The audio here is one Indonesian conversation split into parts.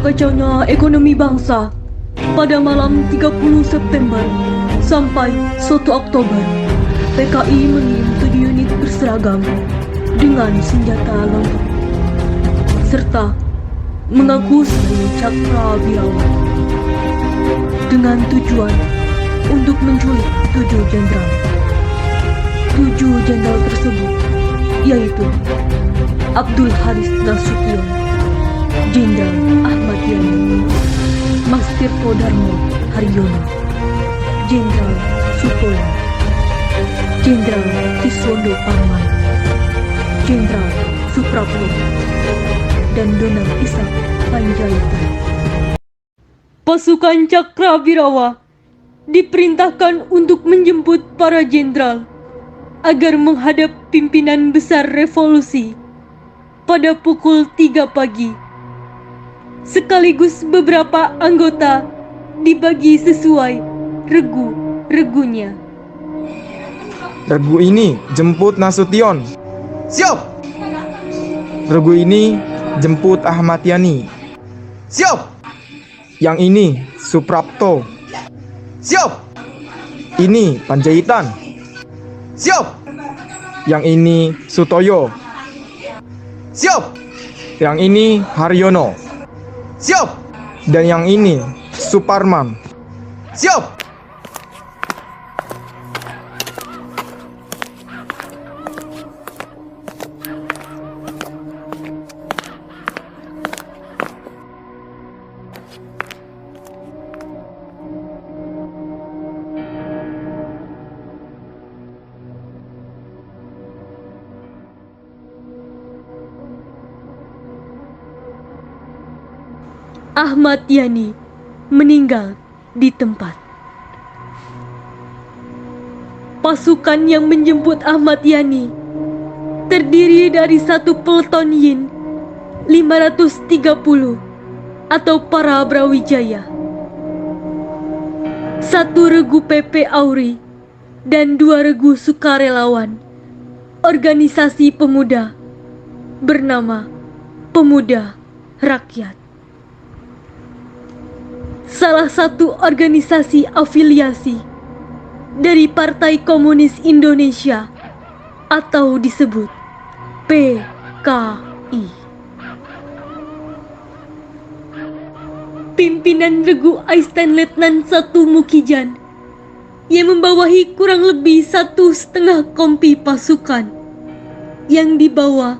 kacaunya ekonomi bangsa pada malam 30 September sampai 1 Oktober, PKI mengirim 7 unit berseragam dengan senjata lengkap serta mengaku sebagai Cakrawirawa dengan tujuan untuk menculik 7 jenderal. 7 jenderal tersebut yaitu Abdul Haris Nasution, Jenderal Ahmad Yani, Mas Tirto Darmo Haryono, Jenderal Sutoyo, Jenderal Kiswondo Parman, Jenderal Suprapto, dan Donald Ishak Panjaitan. Pasukan Cakrawirawa diperintahkan untuk menjemput para jenderal agar menghadap pimpinan besar revolusi pada pukul 3 pagi. Sekaligus beberapa anggota dibagi sesuai regu-regunya. Regu ini jemput Nasution. Siap! Regu ini jemput Ahmad Yani. Siap! Yang ini Suprapto. Siap! Ini Panjaitan. Siap! Yang ini Sutoyo. Siap! Yang ini Haryono. Siap! Dan yang ini Suparman. Siap! Ahmad Yani meninggal di tempat. Pasukan yang menjemput Ahmad Yani terdiri dari 1 peleton Yin 530 atau para Brawijaya, 1 regu PP Auri, dan 2 regu sukarelawan organisasi pemuda bernama Pemuda Rakyat. Salah satu organisasi afiliasi dari Partai Komunis Indonesia atau disebut PKI. Pimpinan regu Aisten Letnan 1 Mukijan yang membawahi kurang lebih 1,5 kompi pasukan yang dibawa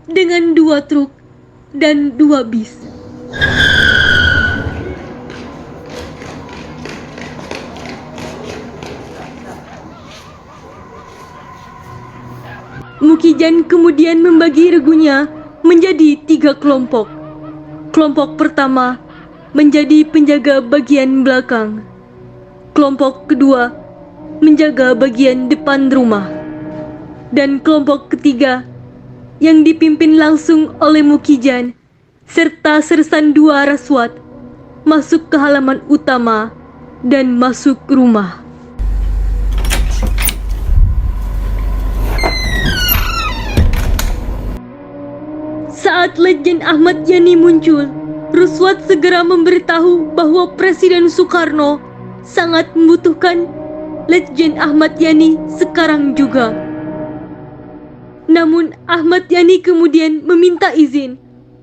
dengan 2 truk dan 2 bis. Mukijan kemudian membagi regunya menjadi 3 kelompok. Kelompok pertama menjadi penjaga bagian belakang. Kelompok kedua menjaga bagian depan rumah. Dan kelompok ketiga yang dipimpin langsung oleh Mukijan serta Sersan 2 Raswat masuk ke halaman utama dan masuk rumah. Saat Letjen Ahmad Yani muncul, Ruswat segera memberitahu bahwa Presiden Soekarno sangat membutuhkan Letjen Ahmad Yani sekarang juga. Namun Ahmad Yani kemudian meminta izin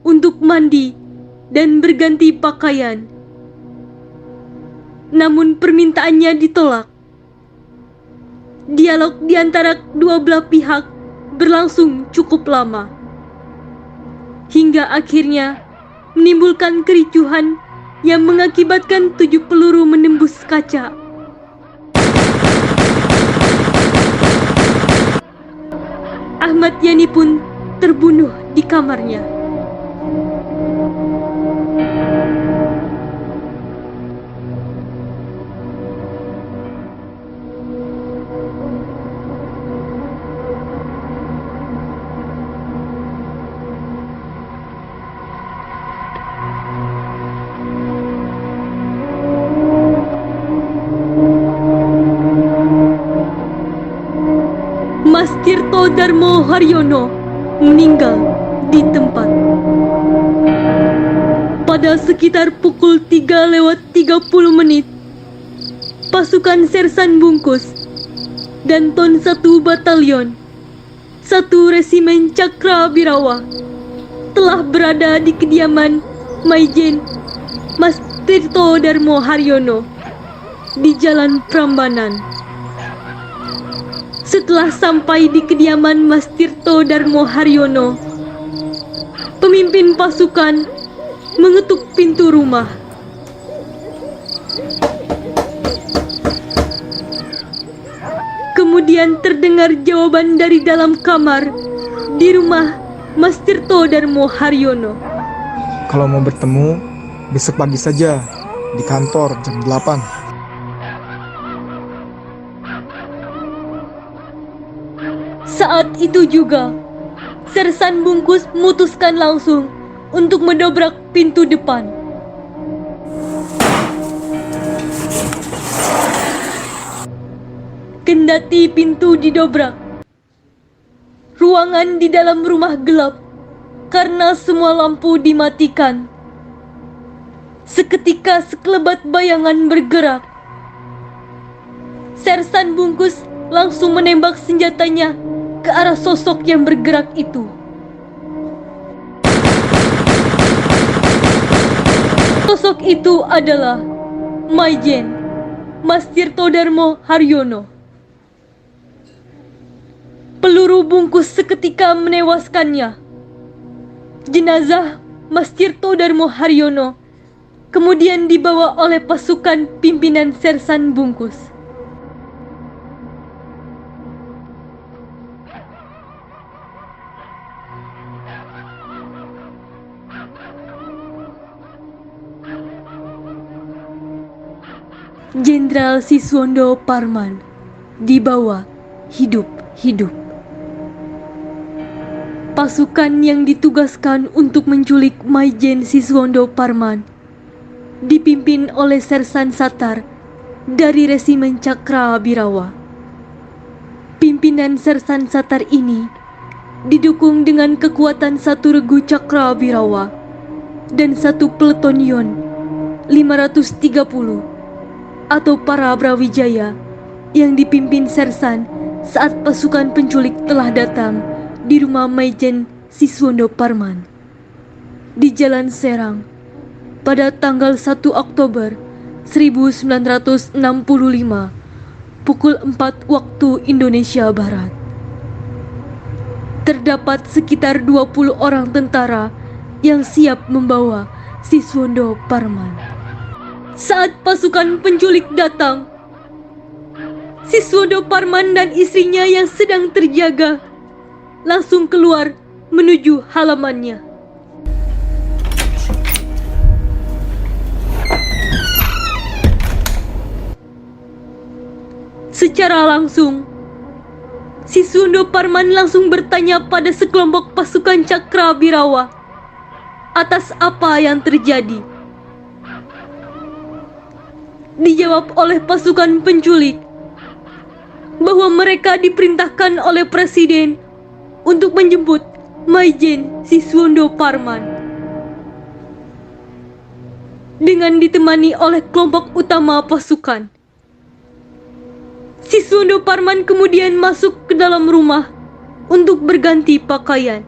untuk mandi dan berganti pakaian. Namun permintaannya ditolak. Dialog di antara dua belah pihak berlangsung cukup lama, hingga akhirnya menimbulkan kericuhan yang mengakibatkan 7 peluru menembus kaca. Ahmad Yani pun terbunuh di kamarnya. Mas Tirto Darmo Haryono meninggal di tempat. pada sekitar pukul 3:30, pasukan Sersan Bungkus dan Ton 1 Batalion 1 Resimen Cakrabirawa telah berada di kediaman Maijen Mas Tirto Darmo Haryono di Jalan Prambanan. Setelah sampai di kediaman Mas Tirto Darmo Haryono, pemimpin pasukan mengetuk pintu rumah. Kemudian terdengar jawaban dari dalam kamar di rumah Mas Tirto Darmo Haryono. Kalau mau bertemu, besok pagi saja di kantor jam 8. Saat itu juga, Sersan Bungkus memutuskan langsung untuk mendobrak pintu depan. Kendati pintu didobrak, ruangan di dalam rumah gelap karena semua lampu dimatikan. Seketika sekelebat bayangan bergerak. Sersan Bungkus langsung menembak senjatanya ke arah sosok yang bergerak itu. Sosok itu adalah Maijen Mas Tirto Darmo Haryono. Peluru bungkus seketika menewaskannya. Jenazah Mas Tirto Darmo Haryono kemudian dibawa oleh pasukan pimpinan Sersan Bungkus. Jenderal Siswondo Parman dibawa hidup-hidup. Pasukan yang ditugaskan untuk menculik Maijen Siswondo Parman dipimpin oleh Sersan Satar dari Resimen Cakrabirawa. Pimpinan Sersan Satar ini didukung dengan kekuatan 1 Regu Cakrabirawa dan 1 Peletonion 530 atau para Brawijaya yang dipimpin Sersan saat pasukan penculik telah datang di rumah Maijen Siswondo Parman di Jalan Serang pada tanggal 1 Oktober 1965 pukul 4 waktu Indonesia Barat. Terdapat sekitar 20 orang tentara yang siap membawa Siswondo Parman. Saat pasukan penculik datang, Siswondo Parman dan istrinya yang sedang terjaga langsung keluar menuju halamannya. Secara langsung, Siswondo Parman langsung bertanya pada sekelompok pasukan Cakrabirawa atas apa yang terjadi. Dijawab oleh pasukan penculik bahwa mereka diperintahkan oleh Presiden untuk menjemput Maijen Siswondo Parman dengan ditemani oleh kelompok utama pasukan. Siswondo Parman kemudian masuk ke dalam rumah untuk berganti pakaian.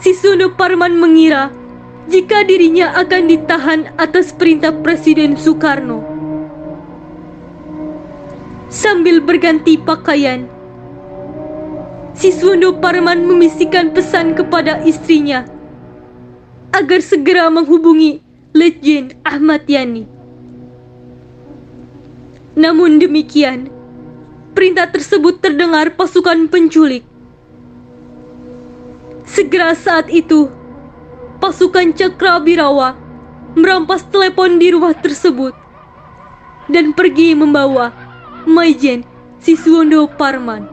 Siswondo Parman mengira jika dirinya akan ditahan atas perintah Presiden Soekarno. Sambil berganti pakaian, Siswondo Parman membisikkan pesan kepada istrinya agar segera menghubungi Letjen Ahmad Yani. Namun demikian, perintah tersebut terdengar pasukan penculik. Segera saat itu, pasukan Cakrabirawa merampas telepon di rumah tersebut dan pergi membawa Maijen Siswondo Parman.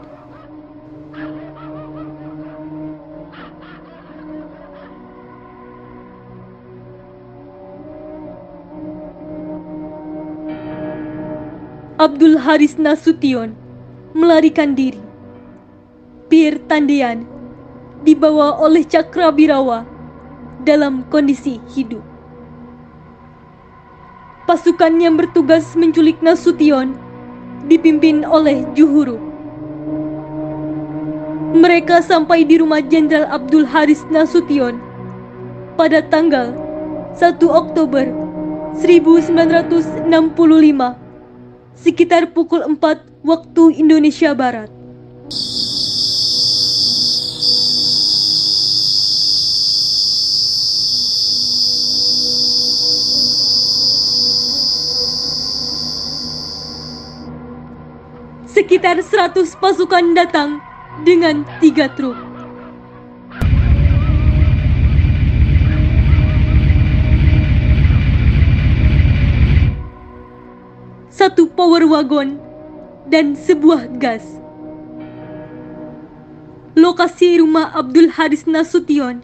Abdul Haris Nasution melarikan diri. Pierre Tandean dibawa oleh Cakrabirawa dalam kondisi hidup. Pasukan yang bertugas menculik Nasution dipimpin oleh Juhuru. Mereka sampai di rumah Jenderal Abdul Haris Nasution pada tanggal 1 Oktober 1965 sekitar pukul 4 waktu Indonesia Barat. Sekitar 100 pasukan datang dengan 3 truk. Satu power wagon dan sebuah gas. Lokasi rumah Abdul Haris Nasution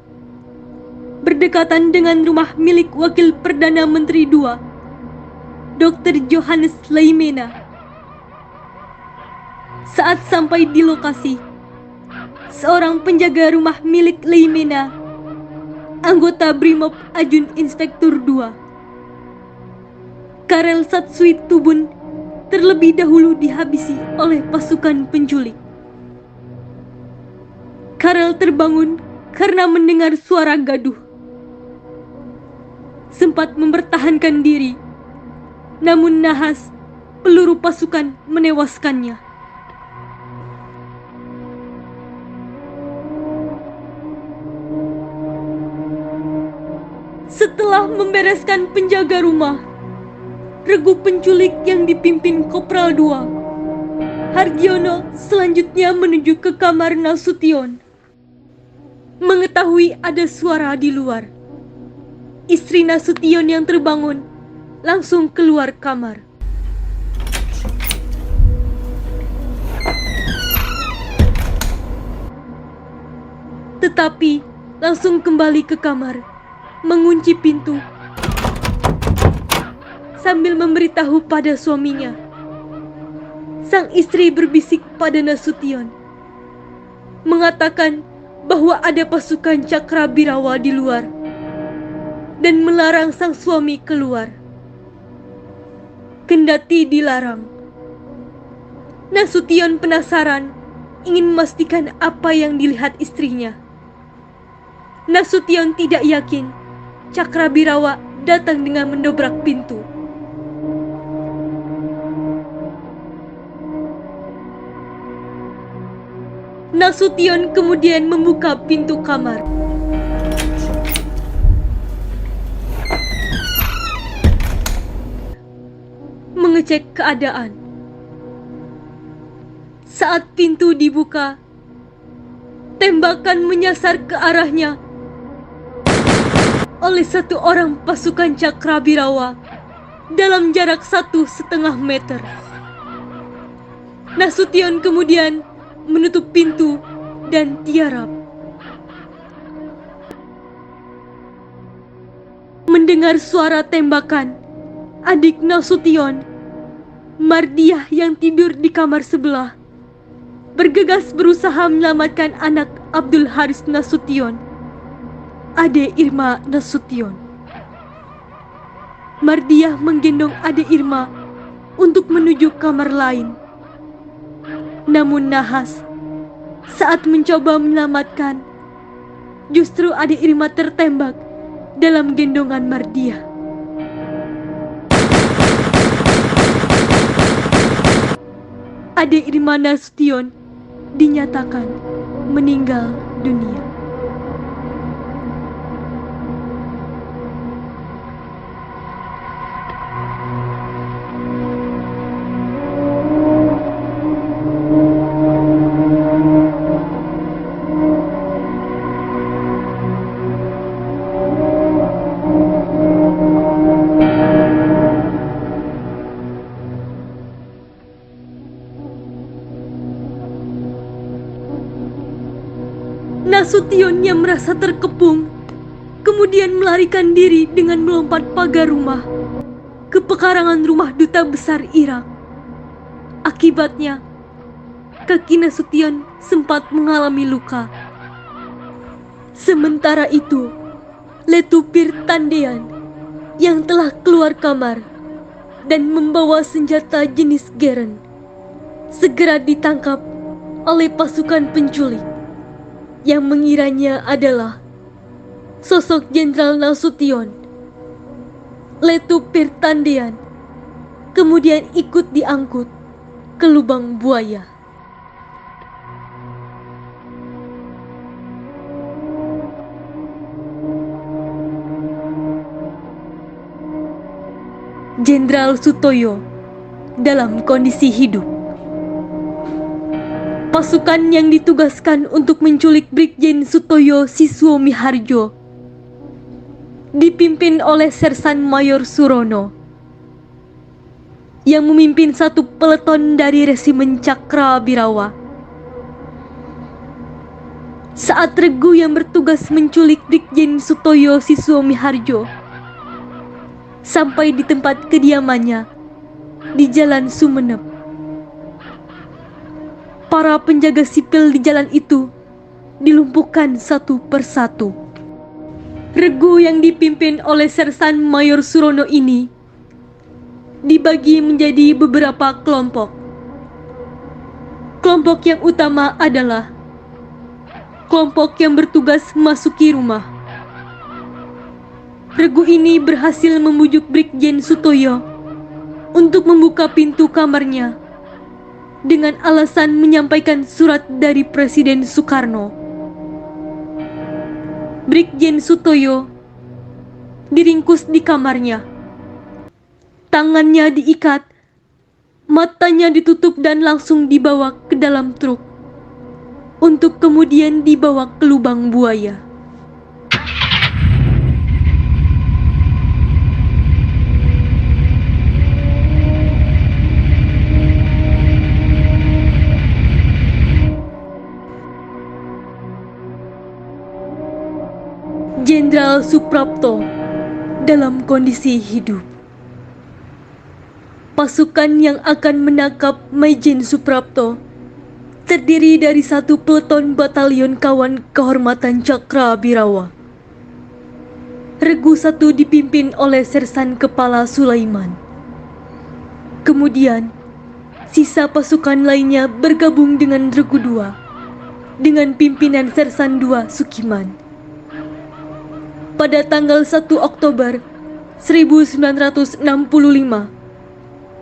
berdekatan dengan rumah milik Wakil Perdana Menteri II, Dr. Johannes Leimena. Saat sampai di lokasi, seorang penjaga rumah milik Leimena, anggota Brimob Ajun Inspektur II, Karel Satsuit Tubun, terlebih dahulu dihabisi oleh pasukan penculik. Karel terbangun karena mendengar suara gaduh. Sempat mempertahankan diri, namun nahas peluru pasukan menewaskannya. Setelah membereskan penjaga rumah, regu penculik yang dipimpin Kopral II, Hargiono selanjutnya menuju ke kamar Nasution. Mengetahui ada suara di luar, istri Nasution yang terbangun langsung keluar kamar. Tetapi langsung kembali ke kamar, mengunci pintu sambil memberitahu pada suaminya. Sang istri berbisik pada Nasution, mengatakan bahwa ada pasukan Cakrabirawa di luar dan melarang sang suami keluar. Kendati dilarang, Nasution penasaran, ingin memastikan apa yang dilihat istrinya. Nasution tidak yakin Cakrabirawa datang dengan mendobrak pintu. Nasution kemudian membuka pintu kamar. Mengecek keadaan. Saat pintu dibuka, tembakan menyasar ke arahnya oleh satu orang pasukan Cakrabirawa dalam jarak 1,5 meter. Nasution kemudian menutup pintu dan tiarap. Mendengar suara tembakan, adik Nasution, Mardiah yang tidur di kamar sebelah, bergegas berusaha menyelamatkan anak Abdul Haris Nasution, Ade Irma Nasution. Mardiah menggendong Ade Irma untuk menuju kamar lain. Namun nahas, saat mencoba menyelamatkan, justru Ade Irma tertembak dalam gendongan Mardiah. Ade Irma Nasution dinyatakan meninggal dunia. Nasution yang merasa terkepung, kemudian melarikan diri dengan melompat pagar rumah ke pekarangan rumah duta besar Irak. Akibatnya, kaki Nasution sempat mengalami luka. Sementara itu, Letupir Tandean yang telah keluar kamar dan membawa senjata jenis Geren segera ditangkap oleh pasukan penculik yang mengiranya adalah sosok Jenderal Nasution. Letupir Tandean kemudian ikut diangkut ke lubang buaya. Jenderal Sutoyo dalam kondisi hidup. Pasukan yang ditugaskan untuk menculik Brigjen Sutoyo Siswo Miharjo dipimpin oleh Sersan Mayor Surono yang memimpin satu peleton dari resimen Cakrabirawa. Saat Regu yang bertugas menculik Brigjen Sutoyo Siswo Miharjo sampai di tempat kediamannya di Jalan Sumenep, para penjaga sipil di jalan itu dilumpuhkan satu persatu. Regu yang dipimpin oleh Sersan Mayor Surono ini dibagi menjadi beberapa kelompok. Kelompok yang utama adalah kelompok yang bertugas memasuki rumah. Regu ini berhasil membujuk Brigjen Sutoyo untuk membuka pintu kamarnya dengan alasan menyampaikan surat dari Presiden Soekarno. Brigjen Sutoyo diringkus di kamarnya. Tangannya diikat, matanya ditutup dan langsung dibawa ke dalam truk untuk kemudian dibawa ke lubang buaya. Jenderal Suprapto dalam kondisi hidup. Pasukan yang akan menangkap Maijen Suprapto terdiri dari satu peleton batalion kawan kehormatan Cakrabirawa. Regu 1 dipimpin oleh Sersan Kepala Sulaiman. Kemudian, sisa pasukan lainnya bergabung dengan Regu 2 dengan pimpinan Sersan 2 Sukiman. Pada tanggal 1 Oktober 1965,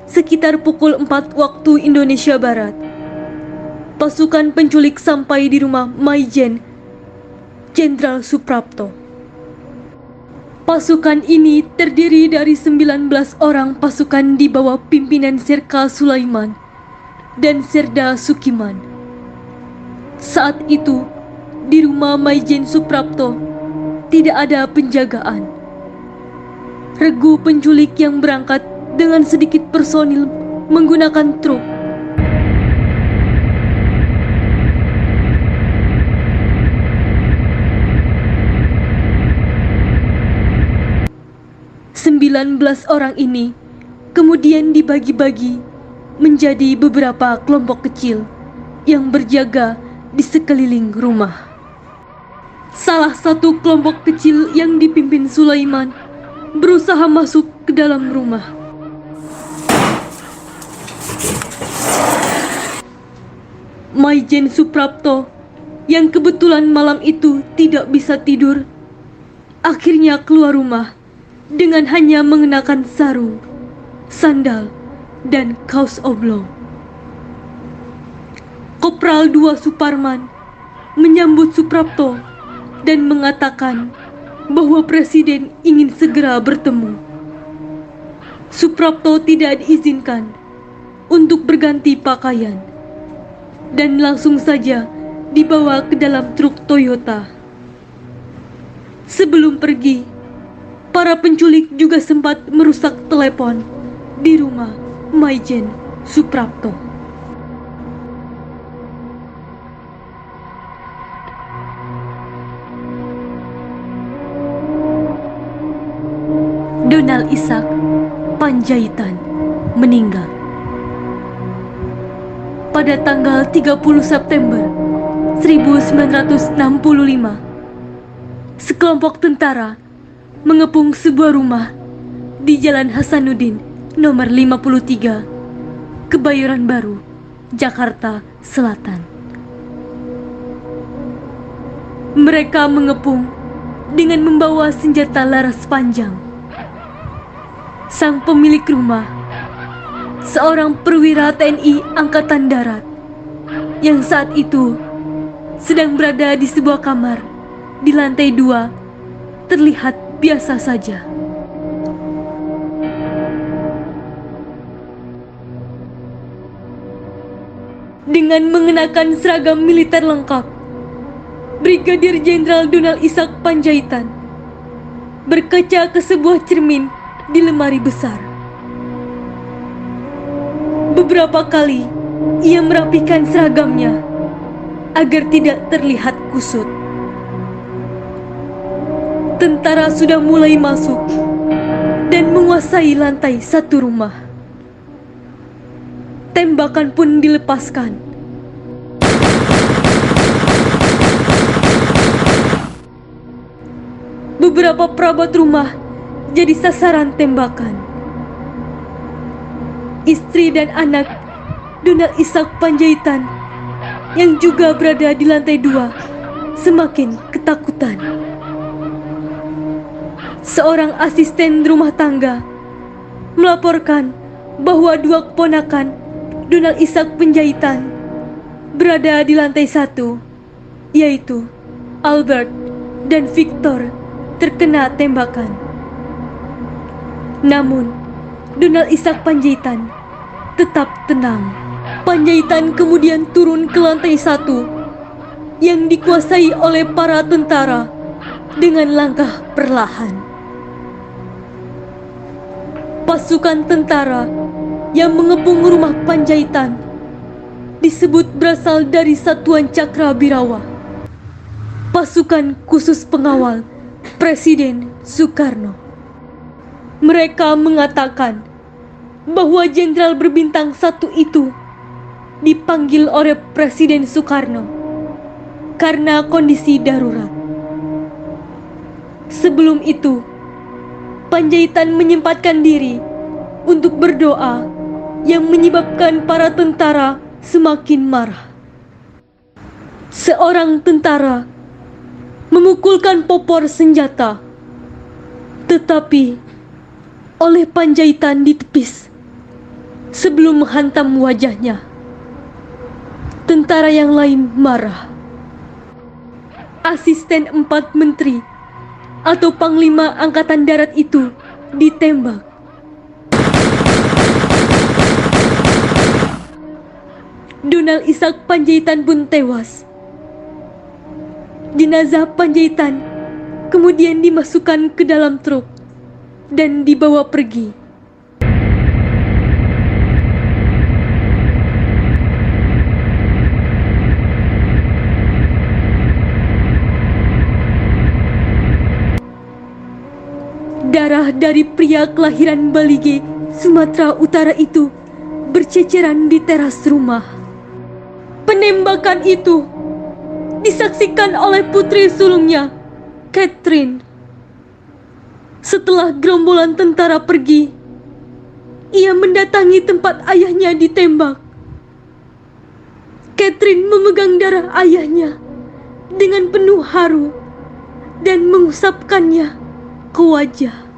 sekitar pukul 4 waktu Indonesia Barat, pasukan penculik sampai di rumah Maijen Jenderal Suprapto. Pasukan ini terdiri dari 19 orang pasukan di bawah pimpinan Serka Sulaiman dan Serda Sukiman. Saat itu, di rumah Maijen Suprapto tidak ada penjagaan. Regu penculik yang berangkat dengan sedikit personil menggunakan truk. Orang ini kemudian dibagi-bagi menjadi beberapa kelompok kecil yang berjaga di sekeliling rumah. Salah satu kelompok kecil yang dipimpin Sulaiman berusaha masuk ke dalam rumah. Maijen Suprapto yang kebetulan malam itu tidak bisa tidur, akhirnya keluar rumah dengan hanya mengenakan sarung, sandal, dan kaos oblong. Kopral 2 Suparman menyambut Suprapto dan mengatakan bahwa Presiden ingin segera bertemu. Suprapto tidak diizinkan untuk berganti pakaian dan langsung saja dibawa ke dalam truk Toyota. Sebelum pergi, para penculik juga sempat merusak telepon di rumah Maijen Suprapto. Donald Ishak Panjaitan meninggal pada tanggal 30 September 1965. Sekelompok tentara mengepung sebuah rumah di Jalan Hasanuddin nomor 53, Kebayoran Baru, Jakarta Selatan. Mereka mengepung dengan membawa senjata laras panjang. Sang pemilik rumah, seorang perwira TNI Angkatan Darat, yang saat itu sedang berada di sebuah kamar di lantai 2, terlihat biasa saja. Dengan mengenakan seragam militer lengkap, Brigadir Jenderal Donald Ishak Panjaitan berkaca ke sebuah cermin di lemari besar. Beberapa kali ia merapikan seragamnya agar tidak terlihat kusut. Tentara sudah mulai masuk dan menguasai lantai 1 rumah. Tembakan pun dilepaskan. Beberapa perabot rumah jadi sasaran tembakan. Istri dan anak Donald Ishak Panjaitan yang juga berada di lantai 2 semakin ketakutan. Seorang asisten rumah tangga melaporkan bahwa 2 keponakan Donald Ishak Panjaitan berada di lantai 1, yaitu Albert dan Victor, terkena tembakan. Namun, Donald Ishak Panjaitan tetap tenang. Panjaitan kemudian turun ke lantai 1 yang dikuasai oleh para tentara dengan langkah perlahan. Pasukan tentara yang mengepung rumah Panjaitan disebut berasal dari Satuan Cakrabirawa, pasukan khusus pengawal Presiden Soekarno. Mereka mengatakan bahwa jenderal berbintang 1 itu dipanggil oleh Presiden Soekarno karena kondisi darurat. Sebelum itu, Panjaitan menyempatkan diri untuk berdoa yang menyebabkan para tentara semakin marah. Seorang tentara memukulkan popor senjata, tetapi oleh Panjaitan ditepis sebelum menghantam wajahnya. Tentara yang lain marah. Asisten 4 menteri atau Panglima Angkatan Darat itu ditembak. Donald Ishak Panjaitan pun tewas. Jenazah Panjaitan kemudian dimasukkan ke dalam truk dan dibawa pergi. Darah dari pria kelahiran Balige, Sumatera Utara itu berceceran di teras rumah. Penembakan itu disaksikan oleh putri sulungnya, Catherine. Setelah gerombolan tentara pergi, ia mendatangi tempat ayahnya ditembak. Catherine memegang darah ayahnya dengan penuh haru dan mengusapkannya ke wajah.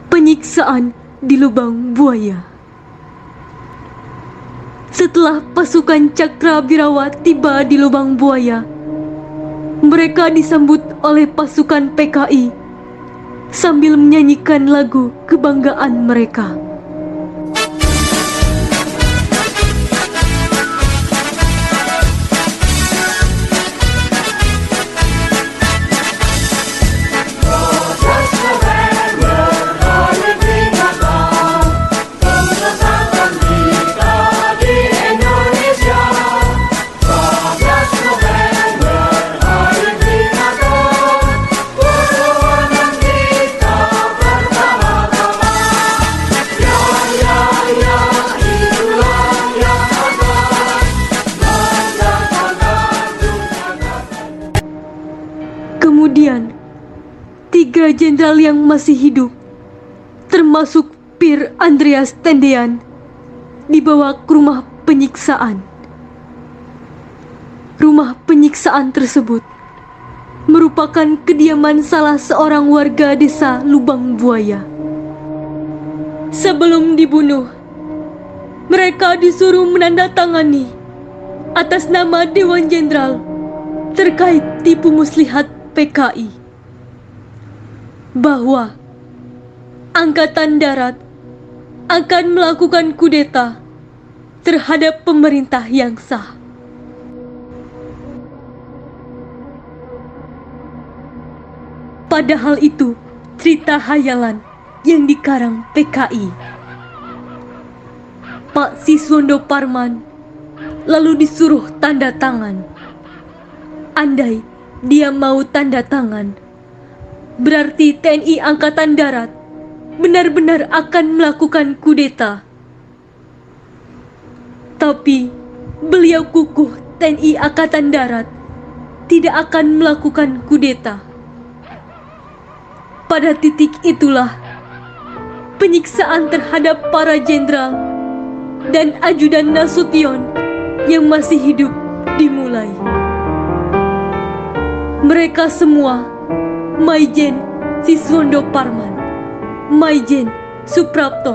Penyiksaan di lubang buaya. Setelah pasukan Cakrawirawa tiba di lubang buaya, mereka disambut oleh pasukan PKI sambil menyanyikan lagu kebanggaan mereka. Kemudian, 3 jenderal yang masih hidup, termasuk Pir Andreas Tendean, dibawa ke rumah penyiksaan. Rumah penyiksaan tersebut merupakan kediaman salah seorang warga desa Lubang Buaya. Sebelum dibunuh, mereka disuruh menandatangani atas nama Dewan Jenderal terkait tipu muslihat PKI bahwa Angkatan Darat akan melakukan kudeta terhadap pemerintah yang sah. Padahal itu cerita hayalan yang dikarang PKI. Pak Siswondo Parman lalu disuruh tanda tangan. Andai dia mau tanda tangan, berarti TNI Angkatan Darat benar-benar akan melakukan kudeta. Tapi beliau kukuh TNI Angkatan Darat tidak akan melakukan kudeta. Pada titik itulah penyiksaan terhadap para jenderal dan ajudan Nasution yang masih hidup dimulai. Mereka semua, Maijen Siswondo Parman, Maijen Suprapto,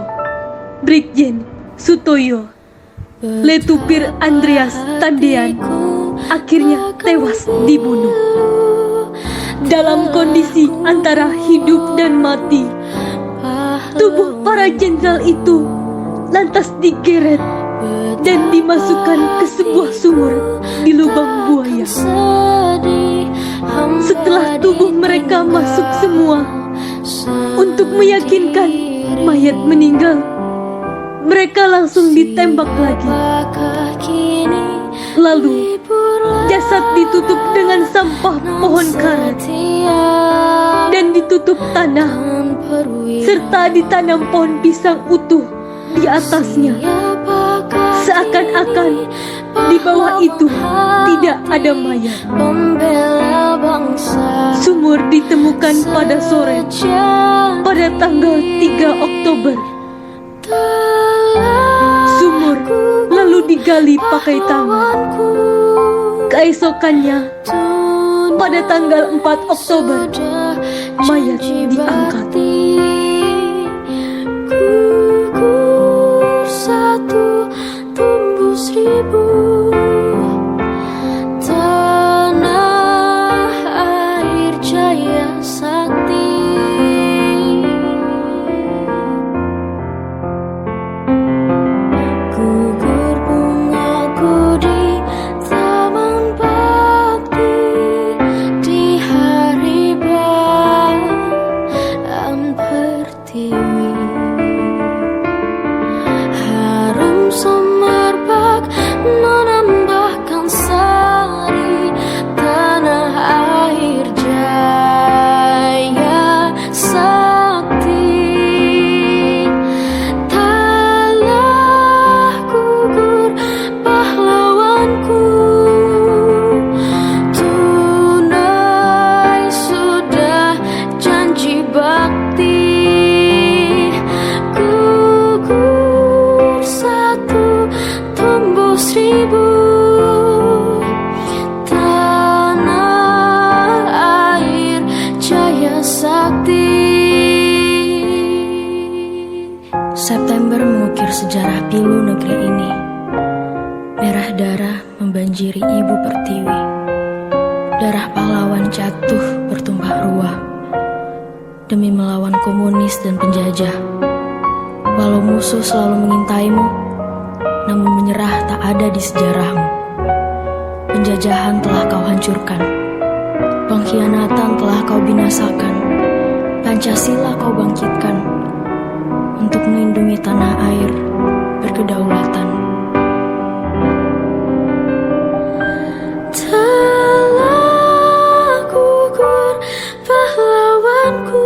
Brigjen Sutoyo, Letupir Andreas Tendean akhirnya tewas dibunuh. Dalam kondisi antara hidup dan mati, tubuh para jenderal itu lantas digeret dan dimasukkan ke sebuah sumur di lubang buaya. Setelah tubuh mereka masuk semua, untuk meyakinkan mayat meninggal, mereka langsung ditembak lagi. Lalu jasad ditutup dengan sampah pohon karet dan ditutup tanah, serta ditanam pohon pisang utuh di atasnya. Seakan-akan di bawah itu tidak ada mayat. Sumur ditemukan pada sore pada tanggal 3 Oktober. Sumur lalu digali pakai tangan. Keesokannya pada tanggal 4 Oktober mayat diangkat. Gugur satu tumbuh seribu, tanah air jaya sakti. Gugur bungaku di taman bakti, di hari bulan pertiwi. Harum semerbak menambahkan sari, tanah air jaya sakti. Telah gugur pahlawanku, tunai sudah janji bakti. Gugur satu tumbuh seribu, tanah air jaya sakti. September mengukir sejarah pilu negeri ini. membanjiri ibu pertiwi. Darah pahlawan jatuh bertumpah ruah demi melawan komunis dan penjajah. Walau musuh selalu mengintaimu, namun menyerah tak ada di sejarahmu. Penjajahan telah kau hancurkan, pengkhianatan telah kau binasakan. Pancasila kau bangkitkan untuk melindungi tanah air berkedaulatan. Telah gugur pahlawanku,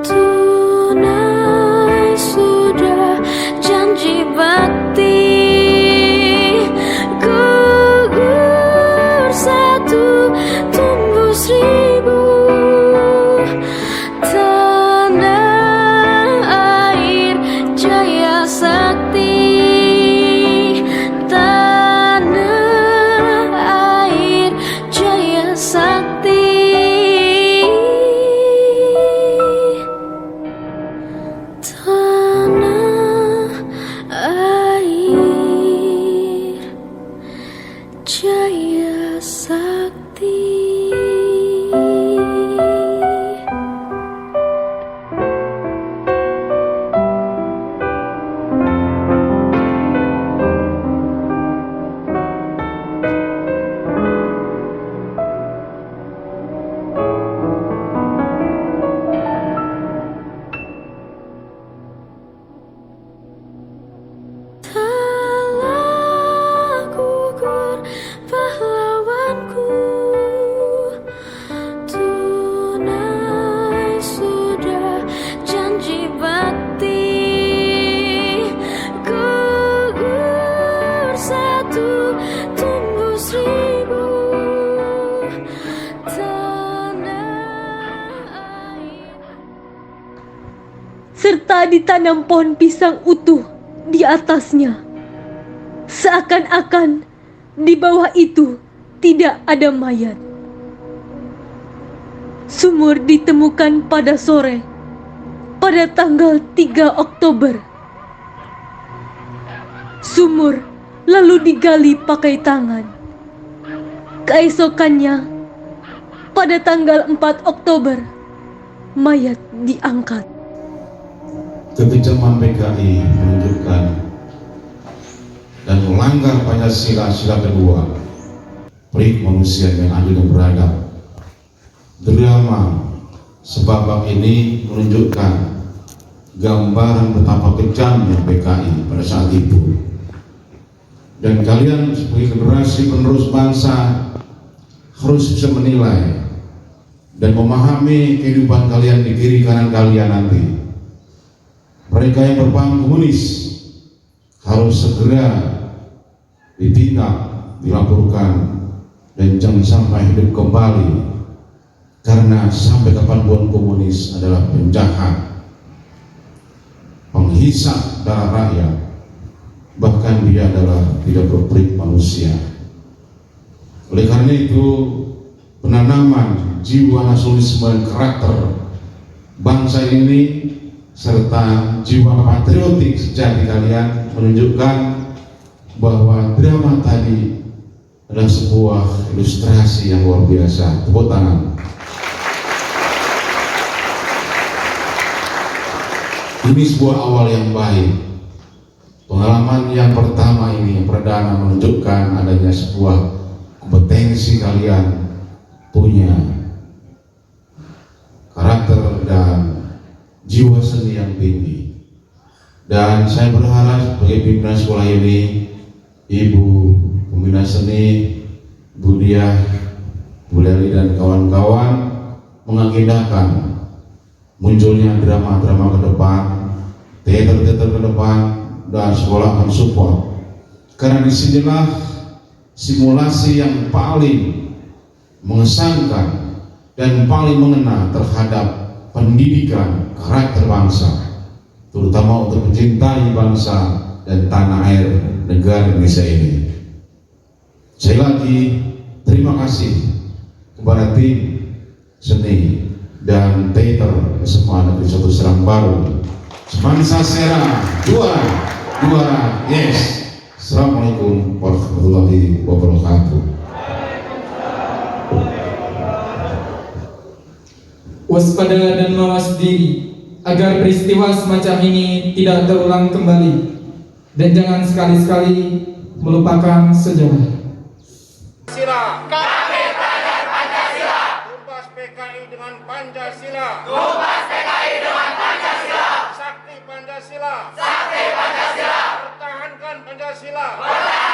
tunai sudah janji bakti. Gugur satu, tumbuh seribu. Tanah air jaya sakti. Tanah air jaya sakti. Tanah air jaya sakti. Telah gugur pahlawanku, tunai sudah janji bakti. Gugur satu, tumbuh seribu. Tanah air. Serta ditanam pohon pisang utuh di atasnya. Seakan-akan di bawah itu tidak ada mayat. Sumur ditemukan pada sore, pada tanggal 3 Oktober. Sumur lalu digali pakai tangan. Keesokannya, pada tanggal 4 Oktober, mayat diangkat. Kekejaman PKI menunjukkan dan melanggar Pancasila sila kedua, peri manusia yang adil dan beradab. Drama sebabak ini menunjukkan gambaran betapa kejamnya PKI pada saat itu. Dan kalian sebagai generasi penerus bangsa harus bisa menilai dan memahami kehidupan kalian di kiri kanan kalian nanti. Mereka yang berpaham komunis harus segera ditindak, dilaporkan, dan jangan sampai hidup kembali, karena sampai kapanpun komunis adalah penjahat, penghisap darah rakyat, bahkan dia adalah tidak berperik manusia. Oleh karena itu, penanaman jiwa nasionalisme dan karakter bangsa ini serta jiwa patriotik sejati kalian menunjukkan bahwa drama tadi adalah sebuah ilustrasi yang luar biasa. Tepuk tangan. Ini sebuah awal yang baik. Pengalaman yang pertama ini, yang perdana, menunjukkan adanya sebuah kompetensi kalian punya karakter dan jiwa seni yang tinggi. Dan saya berharap sebagai pimpinan sekolah ini, Ibu Pembina Seni, Bu Diah, Bu Leri dan kawan-kawan mengagendakan munculnya drama-drama ke depan, teater-teater ke depan, dan sekolah mensupport. Karena disinilah simulasi yang paling mengesankan dan paling mengena terhadap pendidikan karakter bangsa, terutama untuk mencintai bangsa dan tanah air negara Indonesia ini. Sekali lagi terima kasih kepada tim seni dan teater SMA Negeri 1 Serang Baru. Semansa Sera, juara, yes. Assalamualaikum warahmatullahi wabarakatuh. Waspada dan mawas diri agar peristiwa semacam ini tidak terulang kembali, dan jangan sekali-sekali melupakan sejarah. Pancasila. Kami pelajar Pancasila. Tumbas PKI dengan Pancasila. Tumbas PKI dengan Pancasila. Sakti Pancasila. Sakti Pancasila. Pertahankan Pancasila. Pertahankan